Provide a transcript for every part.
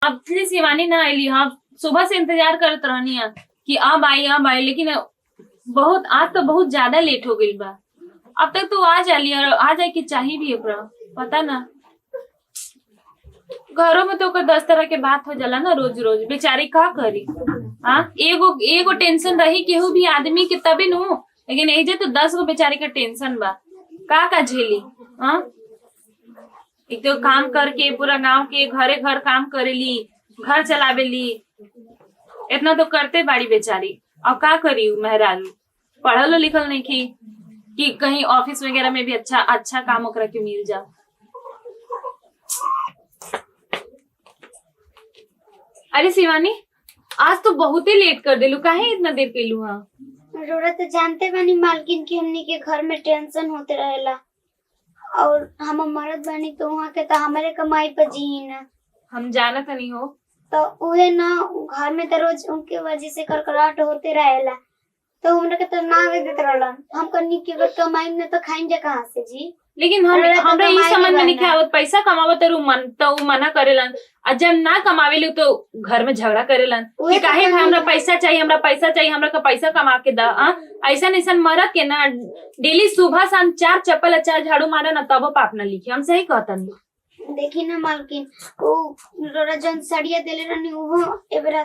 अब फिर शिवानी ना आईली, हम सुबह से इंतजार करत रहनी है कि अब आई, लेकिन बहुत आज तो बहुत ज्यादा लेट हो गई बा। अब तक तो आ जाली और आ जाए कि चाहिए भी ओकरा, पता ना घरों में तो ओकर 10 तरह के बात हो जाला ना रोज रोज, बेचारी का करी। हाँ, एगो टेंशन रही केहू भी आदमी के तबे नु, लेकिन एजे तो 10 गो बेचारी का टेंशन बा, का झेली। हाँ, एक तो काम करके पूरा गांव के घरे घर काम करेली, घर चलावेली, इतना तो करते बाड़ी बेचारी। और का करी मेहरारू, पढ़ल लिखल नहीं की कि कहीं ऑफिस वगैरह में भी अच्छा काम ओकरा के मिल जा। अरे शिवानी, आज तो बहुत ही लेट कर दिलू, काहे इतना देर कैलू? हाँ, रोरा तो जानते बानी मालकिन की हमनी के घर में टेंशन होते रहेला, और हम मरद बानी तो वहाँ के तो हमारे कमाई पर जी ना। हम जाना तो नहीं हो तो उहे ना घर में तो रोज उनके वजह से करकराहट होते रहेला, तो हमरा के तो ना देते रहलन। हम कनी के अगर कमाई न तो खाइन जे कहां से जी? लेकिन हमरा ई समझ में नहीं आवत, पैसा कमावत तो मना करेलन, और जब ना कमावेलू तो घर में झगड़ा करेलन कि काहे हमरा पैसा चाहिए, हमरा का पैसा कमा के दा। ऐसा मरद के ना डेली सुबह शाम 4 चप्पल 4 झाड़ू मारे ना तब पाप ना लिखे। हम सही कहतन। देखी ना मालकिन, वो रोरा जन सड़िया देले रहनी वो एबरा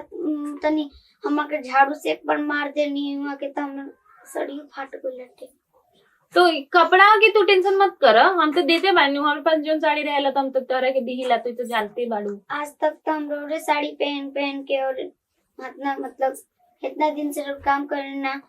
तनी हमरा के झाड़ू से एक बार मार देनी हुआ के, तो हम सड़िया फाट गइल लटे। तो कपड़ा की तू टेंशन मत कर, हम तो देते बानी, हमारे पास जो साड़ी रहेला तो हम तो तरह के दिहिला, तो जानते बाड़ू। आज तक तो हम रोरे साड़ी पहन के और मतलब इतना दिन से काम करना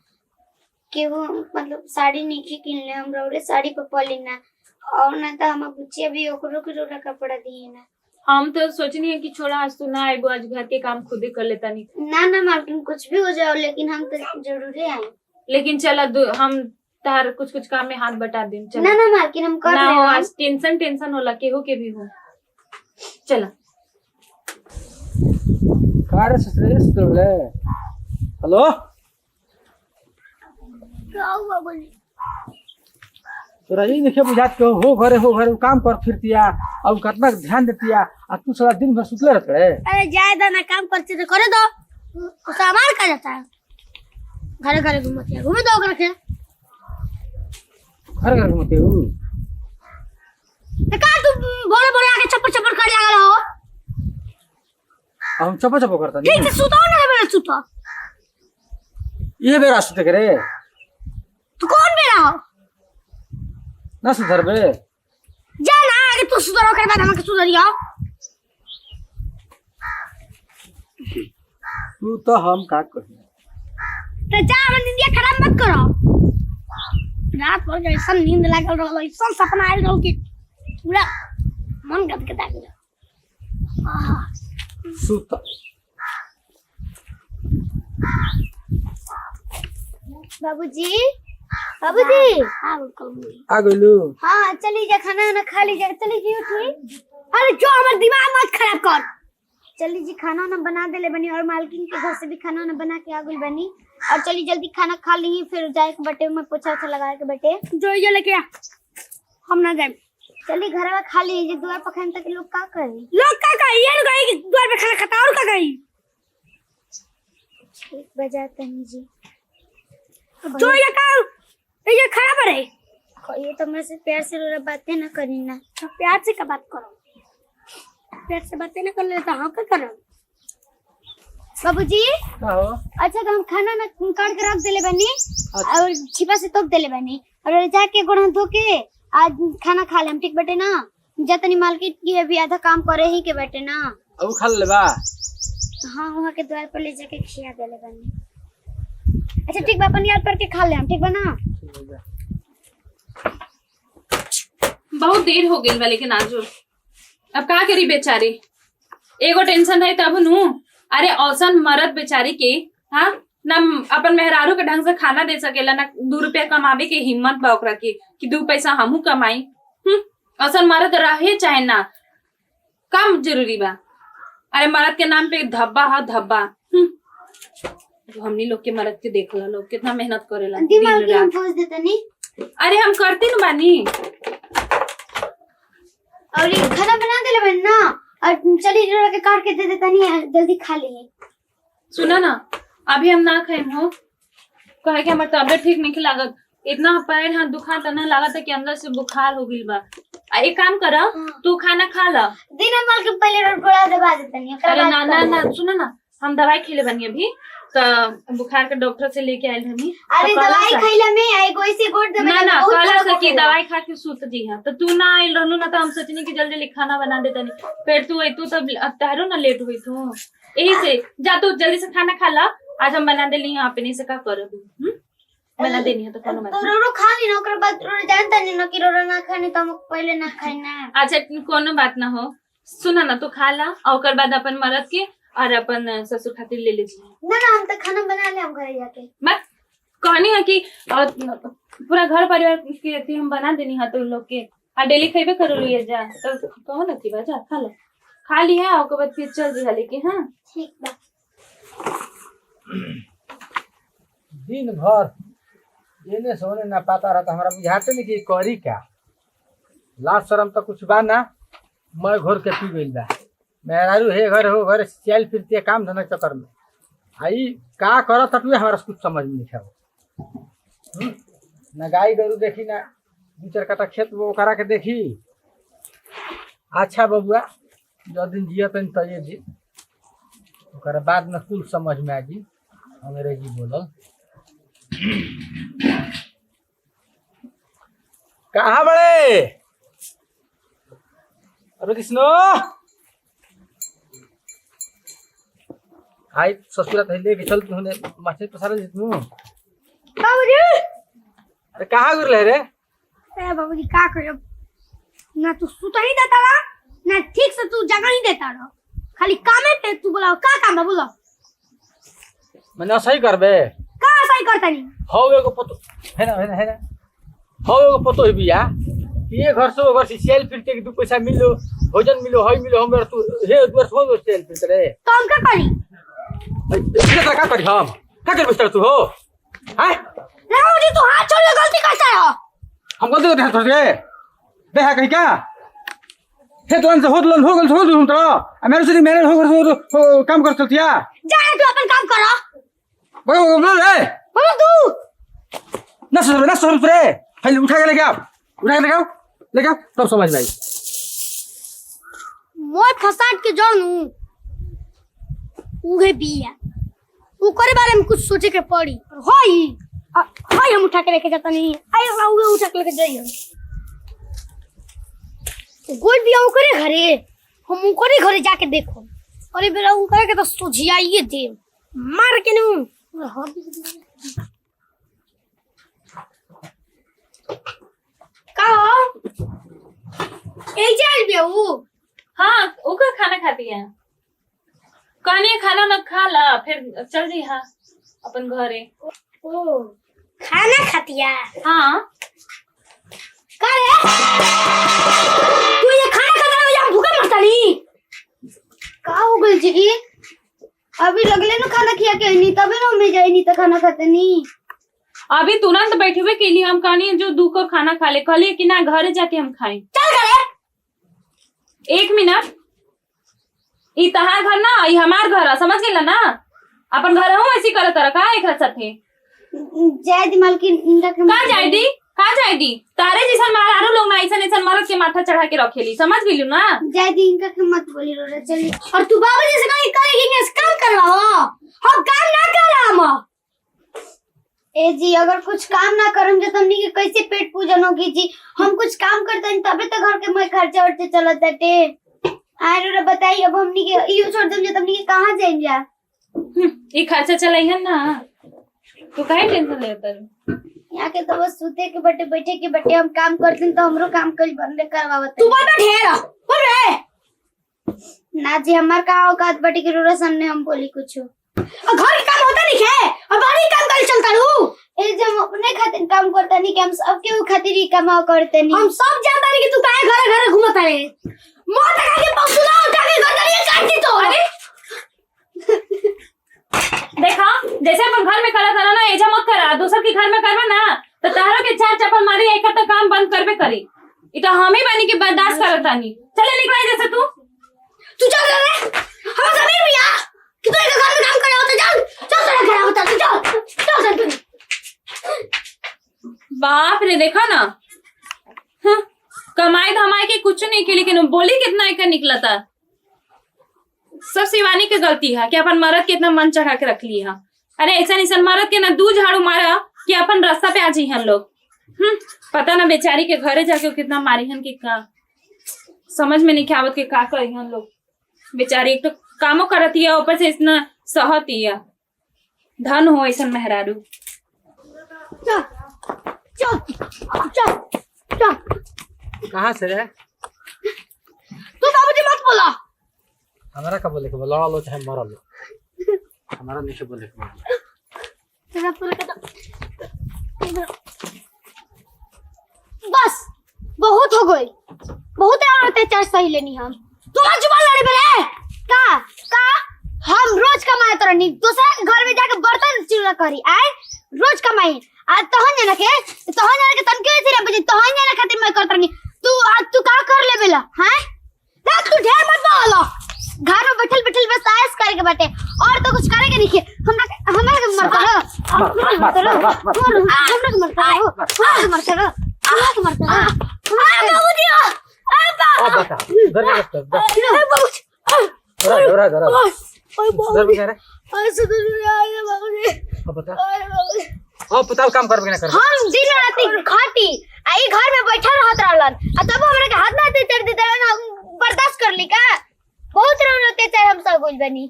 कि वो मतलब साड़ी नहीं किनले, हम रोरे साड़ी पे पली ना, और ना तो हम बुच्चिया भी ओकरो के रोरा कपड़ा दिए ना। हम तो सोचनी है कि छोड़ा आज तू ना आएगो, आज घर के काम खुद ही कर लेता। नहीं ना मालकिन, कुछ भी हो जाओ लेकिन हम तो जरूर आए। लेकिन चला हम तार कुछ काम में हाथ बटा दे। ना मालकिन, हम कर ना हो, आज टेंशन होला, केहू के भी हो। चला हेलो, तोरा ये देखिए बुझात के हो घरे काम कर फिरतिया और कितना ध्यान देतिया, और तू सारा दिन भर सुतले रहते है। अरे ज्यादा ना काम करते तो करे दो, सामान का जाता है, घरे घूमते घूमे दो करके घर घूमते हो। तो का तू बोले आके चप्पल कर लागल हो? हम चप्पल करता ठीक से सुतो ना, बेरा सुतो। ये बेरा सुते करे तू कौन बेरा हो? ना सुधर बे जा ना, आगे तू सुधरो के बाद हमके सुधरियो। तू तो हम का कही, तो जा, हम नींद खराब मत करो। रात भर जैसा नींद लागल रहो, ऐसा सपना आयल रहो कि पूरा मन गदगदा गेल। सुत बाबूजी आ गइलू। हाँ, चली जा, खाना ना खा लीजिए, चली जी उठी। अरे जो हमारा दिमाग मत खराब कर, चली जी खाना ना बना देले बनी, और मालकिन के घर से भी खाना ना बना के आ गइल बनी, और चली जल्दी खाना खा ली, फिर जाए के बटे में पोछा लगा के बटे जो ये लेके आ, हम ना जाए। चली घर में खा ली, जे द्वार पर खाने तक लोग का करी, ये लोग आई द्वार पे खाना खाता, और का गई 1 बजा तनी जी जो ये काम ये खराब है। ये तो मेरे से प्यार से रोरा बातें ना करी ना, तो प्यार से का बात करो, प्यार से बातें ना कर ले तो हम क्या करो? बाबूजी अच्छा, तो हम खाना ना काट के रख देले बनी, और छिपा से तोप देले बनी, और जाके गोड़ धो के आज खाना खा ले हम, ठीक बेटे ना? जतनी मालकिन की अभी आधा काम करे ही के बेटे ना, अब खा ले बा। हाँ, वहाँ के द्वार पर ले जाके खिया देले बनी। अच्छा ठीक बा, अपन याद करके खा ले हम, ठीक बा ना? बहुत देर हो गई बा, लेकिन आज अब का करी बेचारी, एगो टेंशन है तब नु। अरे औसन मरद बेचारी के, हाँ ना अपन मेहरारू के ढंग से खाना दे सकेला, ना 2 रुपया कमावे के हिम्मत बा ओकरा के कि 2 पैसा हमहू कमाई। औसन मरद रहे चाहे ना, काम जरूरी बा। अरे मरद के नाम पे धब्बा है धब्बा। हमनी लोग के मरद के देख लो, लोग कितना मेहनत करेला दिन रात। अरे हम करती न बानी, और ये खाना बना देले बन ना, और चली रोरा के काट के दे देता नहीं, जल्दी खा ली। सुना ना, अभी हम ना खाए हो कहे कि हमार तबियत ठीक नहीं लागत, इतना पैर हाथ दुखा ना लागत है कि अंदर से बुखार हो गई बा। एक काम कर, तू खाना खा ला। दिन माल के पहले गोड़ा दबा देता नहीं। अरे ना ना ना, सुना ना, हम दवाई खेले बनी अभी तो बुखार के डॉक्टर से लेके आये हमी। अरे दवाई खइला में आई कोई से गोड़ दबा ना ना, कल सकी दवाई खा के सूत जी है तो तू ना आइल रहनु ना, तो हम सोचनी कि जल्दी जल्दी खाना बना देता नहीं, फिर तू तू तो तारो ना लेट हुई तू, यही से जा तू जल्दी से खाना खा ला। आज हम बना देली अपने से का करब, बना देनी है तो कोनो बात तो रोरो खा ली ना, ओकर बाद रोरो जानता नहीं ना कि रोरो ना खाने तो हम पहले ना खाई ना। अच्छा कोनो बात ना हो, सुना ना, तू खा ला और ओकर बाद अपन मरद के और अपन ससुर खातिर ले लीजिए। ना ना, हम तो खाना बना ले, हम घर जाके मत कहनी है कि पूरा घर परिवार के अथी हम बना देनी है तो लोग के आ डेली खेबे करो लिए जा, तो कहो ना कि जा खा लो, खा ली है और बाद फिर चल जी लेके। हाँ ठीक बा। दिन भर एने सोने ना पाता रहता, हमारा बुझाते नहीं कि करी क्या। लाज शरम तो कुछ बा ना, मैं घोर के पी गई बा। मेहरारू हे घर हो घर चल फिरती काम धंधा चक्कर में, आई का करत हटुए हमारा कुछ समझ में नहीं आवे। ना गाय गरु देखी ना दू चार कटा खेत वो करा के देखी। अच्छा बबुआ, जो दिन जिया तन तय जी, ओकरा बाद में कुल समझ में आ जी अंग्रेजी बोलल। कहाँ बड़े अरे कृष्णो, आई ससुरात है लेके चल तूने मछली पसार दे तू। बाबूजी, अरे कहाँ गिरले रे? ए बाबूजी का करो ना, तू सुता ही देता रहा ना, ठीक से तू जगह ही देता रहा, खाली कामे पे तू बोला का काम है बोलो। मैंने सही करबे का सही करता नहीं हो एगो पतो है ना हो एगो पतो है बिया कि ये घर से वो घर से सेल फिरते कि दू पैसा मिलो, भोजन मिलो, हई मिलो, हम तू हे दुआर सो सेल फिरते रे तो हम क्या करी? इतना का करी हम का कर बिस्तर तू हो हैं? बाबूजी तू हाथ छोड़ के गलती करता है। हम गलती करते हैं थोड़े बे है कहीं क्या हे तो से होदलन हो गल हो हम तो मेरे से मैंने हो काम कर चलतिया जा तू अपन काम करो। बोल रे बोलो तू ना सर रे पहले उठा के लेके आओ, उठा के लेके आओ तब समझ में आई। मोय फसाद के जानू उहे बिया, ओकरे बारे में कुछ सोचे के पड़ी। होई हाय हम उठा के लेके जाता नहीं, आय उहे उठा के लेके जाइए। गोल बिया ओकरे घरे, हम ओकरे घरे जाके देखो। अरे बेरा ओकरे के तो सोझियाइए दे मार के नु। का ए जाल बिया ऊ। हाँ ओकर खाना खाती है, कहनी खाना न खा ला फिर चल जी। हाँ अपन घरे। ओ खाना खातिया? हाँ का रे तू ये खाना खाता है या भूखा मरता नहीं? का हो गल जी, अभी लगले न खाना खिया के नहीं तबे न में जाई नहीं तो खाना खाते नहीं। अभी तुरंत बैठे हुए के लिए हम कहनी जो दू को खाना खा ले, कहलिए कि ना घरे जाके हम खाएं। चल करे 1 मिनट, ई तहार घर ना ई हमार घर है, समझ गेला ना? अपन घर हम ऐसी करत रखा एक साथे जय दी मालकिन इंदा के का जाय दी तारे जैसा मारारो लोग ना ऐसा ऐसा मरद के माथा चढ़ा के रखेली, समझ गेलू ना? जय दी इनका के मत बोली रो चली। और तू बाबा जी से कहीं करेगी नहीं, काम करवाओ हम काम ना कराम। ए जी अगर कुछ काम ना करम जो तुमनी के कैसे पेट पूजन होगी जी? हम कुछ काम करते हैं तबे तो घर के मैं खर्चा वर्चा चलत बाटे। आय रो बताई अब हमनी के इयो छोड़ दम जो तुमनी के कहां जाएं जा? ई खर्चा चलाई है ना, तू काहे टेंशन लेता है? यहाँ के तो बस सूते के बटे बैठे के बटे हम काम करते तो हमरो काम कल बंद करवावत। तू बोल ढेर बोल रे ना जी, हमार का औकात बटे के रोरा सामने हम बोली कुछ और घर काम होता नहीं है और बाहरी काम कर चलता रू। ए जब अपने खातिर काम करता नहीं कि हम सबके खातिर ही काम करते नहीं। हम सब जानता नहीं कि तू काहे घर घर घूमता है, मौत का के पौसुला उठा के घर नहीं काटती तो। अरे देखा जैसे अपन घर में करा था ना, ऐसा मत करा, दूसर के घर में करवा ना तो तारो के 4 चप्पल मारी एक तो काम बंद करबे करी। ई तो हम ही बनी के बर्दाश्त करता नहीं। चले निकल जैसे तू तू चल रे हम समीर भैया कि तू एक घर में काम कर रहा होता चल चल तेरा खड़ा होता तू चल चल तू बाप रे देखा ना। हाँ, कमाई धमाई के कुछ नहीं की, लेकिन बोली कितना एक निकला था। सब शिवानी की गलती है कि अपन मर्द के इतना मन चढ़ा के रख ली है। अरे ऐसा नहीं मर्द के ना दू झाड़ू मारा कि अपन रास्ता पे आ जी हम लोग। पता ना बेचारी के घरे जाके कितना मारी हन कि का समझ में नहीं आवत के का करी हम लोग। बेचारी एक तो कामों करती है, ऊपर से इतना सहती है। धन हो ऐसा मेहरारू। चल चल चल चल कहाँ से रे? तू बाबूजी मत बोला। हमारा का बोले के बोला, लड़ा लो चाहे मरा लो, हमारा नहीं बोले के बोला। तेरा पूरा बस बहुत हो गई, बहुत और अत्याचार सही लेनी हम। तुम्हारा जुबान लड़े बे का हम रोज कमाए तो नहीं, दूसरा के घर में जाके बर्तन चूल्हा करी आए रोज कमाई। आज तहन जाना के तन के थी रे बजे तहन जाना खातिर मैं करत नहीं। तू का कर ले बेला हैं? ना तू ढेर मत बोलो। घर में बैठल बैठल बस आयस करे के बाटे और तो कुछ करे के नहीं। हमरा के मरता रहो, हमरा के मरता रहो, हमरा के मरता रहो, हमरा के मरता रहो, हमरा के मरता रहो। आ बाबूजी आ बता इधर के बाबूजी जरा ओए इधर भी कह रहे। ऐसे तो नहीं आए बाबूजी। अब बता बताओ काम करबे ना कर। हम दिन रात खाटी आई घर में बैठा रहत रहलन आ तब हमरा के हाथ ना दे चढ़ देते ना बर्दाश्त कर ली का। बहुत रहते चाहे हम सब कुछ बनी।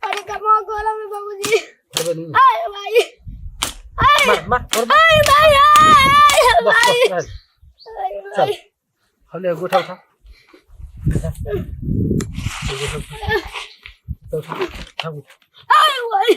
अरे कमा गोला में बाबूजी आए भाई आए मार आए भाई आए चल हले गोठा उठा आए भाई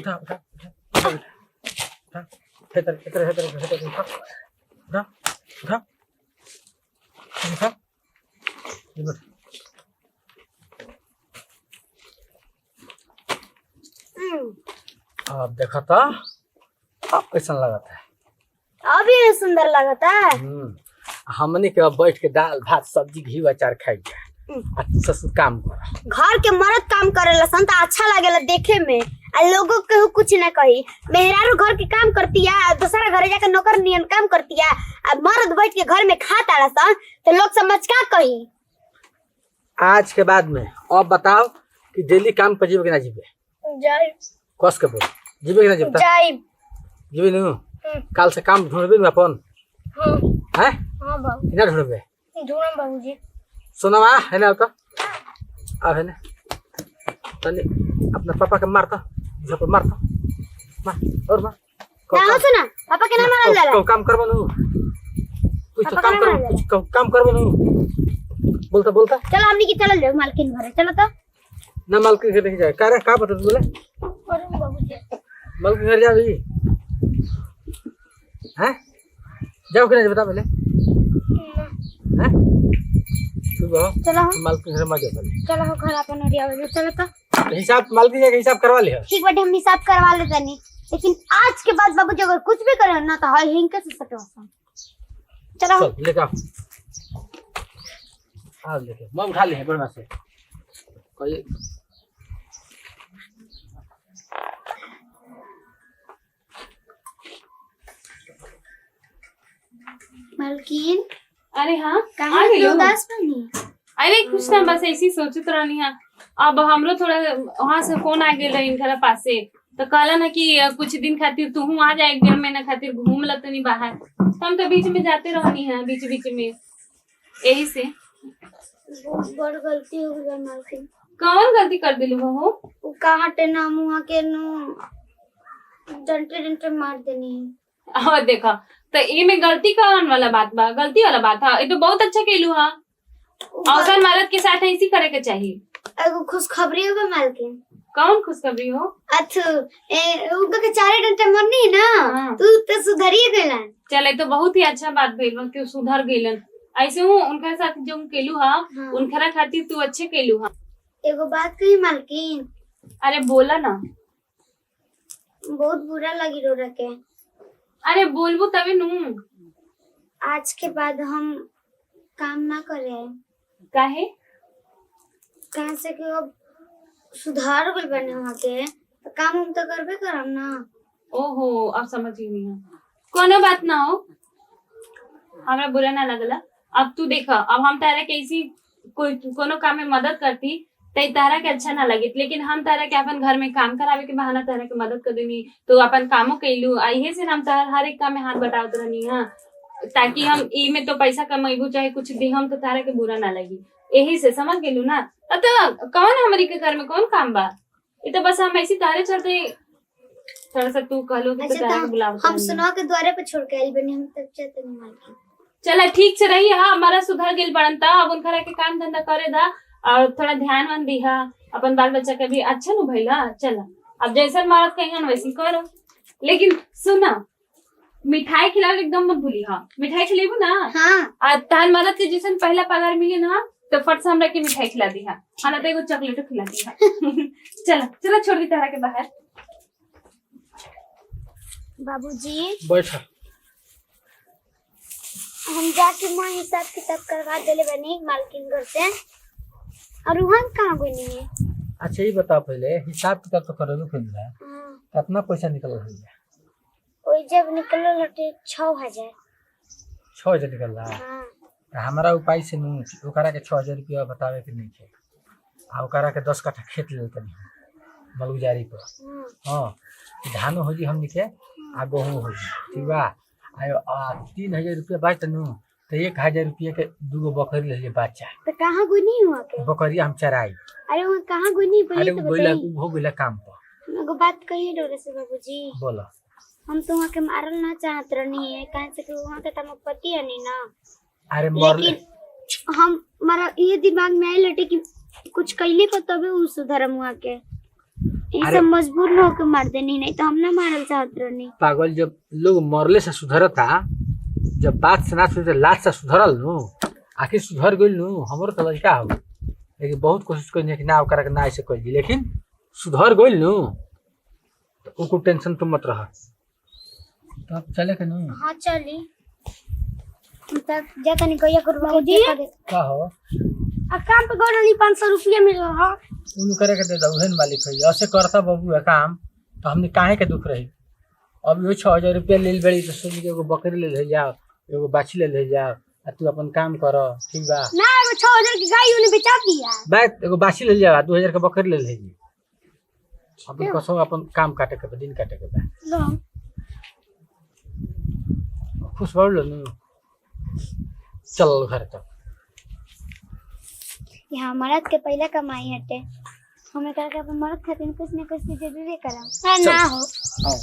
अब देखा था अब कैसा लगा था। अभी ये सुंदर लगता है। हमने के अब बैठ के दाल भात सब्जी घी अचार खाई आ तू ससुर काम कर। घर के मर्द काम करेला सन त अच्छा लागेला देखे में आ लोगों के कुछ ना कही। मेहरारू घर के काम करती है, दूसरा घरे जाकर नौकर नियन काम करती है आ मर्द बैठ के घर में खाता रहा सन तो लोग समझ का कही। आज के बाद में अब बताओ कि डेली काम पर जीवे कि ना जीवे? जाई कस के बोल जीवे कि ना जीवे? जाई जीवे नु काल से काम ढूंढबे नु अपन हैं? हां बाबू इना ढूंढबे ढूंढम बाबूजी। सोनमा है ना तो अब है ना तनी अपना पापा के मारता झप मारता मार और मार ना सुना पापा के नाम मारल जाला। काम करबो नु कुछ तो काम करो, कुछ काम करबो नु बोलता बोलता चलो हमनी की चल जाओ मालकिन घरे चलो तो ना मालकिन घर नहीं जाए का रे का बता बोले अरे बाबूजी मालकिन घर जा भी हैं? जाओ कि नहीं बता पहले हैं? तू कहो चलो मालकिन घर में जा पहले चलो हो घर अपन ओरिया हो चलो तो हिसाब मालकिन का हिसाब करवा ले। ठीक बाटे हम हिसाब करवा ले तनी, लेकिन आज के बाद बाबूजी अगर कुछ भी करे ना तो हाय हिंके से सटवा। चलो चल लेके आओ लेके मैं उठा ले बढ़िया से कोई मालकिन। अरे हाँ कहाँ गई हो? उदास बनी? अरे कुछ ना बस ऐसी सोचत रहनी है। अब हमरो थोड़ा वहां से फोन आ गया इनकरा पास से तो कहला ना कि कुछ दिन खातिर तू आ जा, 1-1.5 महीना खातिर घूम ल तनी बाहर। तो हम तो बीच में जाते रहनी है बीच बीच में यही से। बहुत बड़ गलती हो गई मालकिन। कौन गलती कर दिलू हो? वो कहाँ टेना मुहा के नु डंटे डंटे मार देनी। और देखा तो ये में गलती कौन वाला बात बा? गलती वाला बात है? ये तो बहुत अच्छा केलू हा। अवसर मर्द के साथ ऐसी करे के चाहिए। एगो खुशखबरी हो मालकिन। कौन खुशखबरी हो? अच्छा उनका के 4 डंटे मरनी ना हाँ। तू तो सुधरिए गइलन। चले तो बहुत ही अच्छा बात भइल बा कि सुधर गइलन। ऐसे हूँ उनका साथ जो केलू हा हाँ। उनकरा खातिर तू अच्छे केलू हा। एगो बात कही मालकिन, अरे बोला ना। बहुत बुरा लगी रोरा के। अरे बोलबू तभी नू। आज के बाद हम काम ना करे। काहे? कहाँ से कि अब सुधार गल बने वहाँ के तो काम हम तो करबे करम ना। ओहो अब समझ ही नहीं है। कोनो बात ना हो, हमरा बुरा ना लगला। अब तू देखा, अब हम तारा के इसी कोई कोनो काम में मदद करती तई तारा के अच्छा ना लगे, लेकिन हम तारा के अपन घर में काम करावे के बहाना तारा के मदद कर देनी तो अपन कामों कैलू आइए से हम तार हर एक काम में हाथ बटावत रहनी है, ताकि हम ई में तो पैसा कमाइबू चाहे कुछ भी हम तो तारा के बुरा ना लगी। यही से समझ गेलू ना। तो कौन हमारी के घर में कौन काम बा, ये तो बस हम ऐसी तारे चलते थोड़ा सा तू कहलो कि अच्छा तारा के तो बुलावत हम रहनी। सुना के द्वारे पे छोड़ के आइल बनी हम तब चलते नहीं मालकिन। चला ठीक से रही। हाँ हमारा सुधर गेल पड़न था, अब उनखरा के काम धंधा करे दा और थोड़ा ध्यान वान दिहा अपन बाल बच्चा के भी अच्छा नु भइला। चला अब जैसा मारत कहीं वैसे करो, लेकिन सुना मिठाई खिलावे एकदम मत भूली। हाँ मिठाई खिलेबू ना। हाँ आ तार मदद के जैसे पहला पगार मिले ना तो फट से हमरा के मिठाई खिला दी हा, खाना तो एगो चॉकलेट खिला दी हा। चला चला छोड़ दी तारा के बाहर। बाबूजी बैठ। हम जाके माँ हिसाब किताब करवा देले बनी मालकिन घर से। और वहाँ कहाँ कोई नहीं है। अच्छा ये बता पहले हिसाब किताब तो करेलू खुद है, हाँ, कितना पैसा निकल रहा है? कोई जब निकल हटे 6000। 6000 निकल रहा है। हाँ हमारा उपाय से नहीं ओकरा के 6000 रुपया बतावे के नहीं है, आ ओकरा के 10 कट्ठा खेत ले तनी मलगुजारी पर। हाँ हाँ धानो हो जी हमनी के आ गेहूं हो जी, ठीक बा। आ 3000 रुपया बाच तनु तो 1000 रुपया के 2 बकरी ले लिए बच्चा। तो कहाँ कोई नहीं हुआ के। बकरी हम चराई। अरे वहाँ कहाँ कोई नहीं अरे बोली तो बोला बताइए। हो गइला काम पर। मेरे को बात कहिए डोरे से बाबूजी। बोला हम तो वहाँ के मारल ना चाहत रहनी है, कहाँ से कि वहाँ के तमक पति है नहीं ना। अरे मरले लेकिन हम हमारा ये दिमाग में आई लटे कि कुछ कैले को तबे उ सुधरम वहाँ के। ये अरे- सब मजबूर न होके मार देनी, नहीं तो हम ना मारल चाहत रहनी। पागल जब लोग मरले से सुधरता, जब बात से ना सुधर लात से सुधरल नु आखिर सुधर गइल नु। हमरो तो लड़का हो लेकिन बहुत कोशिश कइने कि ना ओकरा के ना ऐसे कइल जी, लेकिन सुधर गइल नु तो उनको टेंशन तुम मत रह। तो अब चले के नु हाँ चली तब जाता नहीं कोई कर बाबूजी का हो आ काम पे गौर नहीं 500 रुपया मिल रहा। उन करे के दे दउहन मालिक है ऐसे करता बाबू है काम तो हमने काहे के दुख रही। अब यो 6000 रुपया लेल बड़ी तो सोच के एगो बकरी ले जाओ, एगो बाछी ले जाओ, आ तू अपन काम कर, ठीक बा। ना एगो 6000 की गाय उन्हें बेचा दिया। बैठ एगो बाछी ले जाओ, 2000 के बकरी ले जी। अपन कसो अपन काम काटे के दिन काटे के बा। लो खुश बढ़ लो नु। चल घर तक यहाँ मर्द के पहले कमाई हटे, हमें करके अपन मर्द खातिर कुछ न कुछ जरूरी करम। ना हो आओ।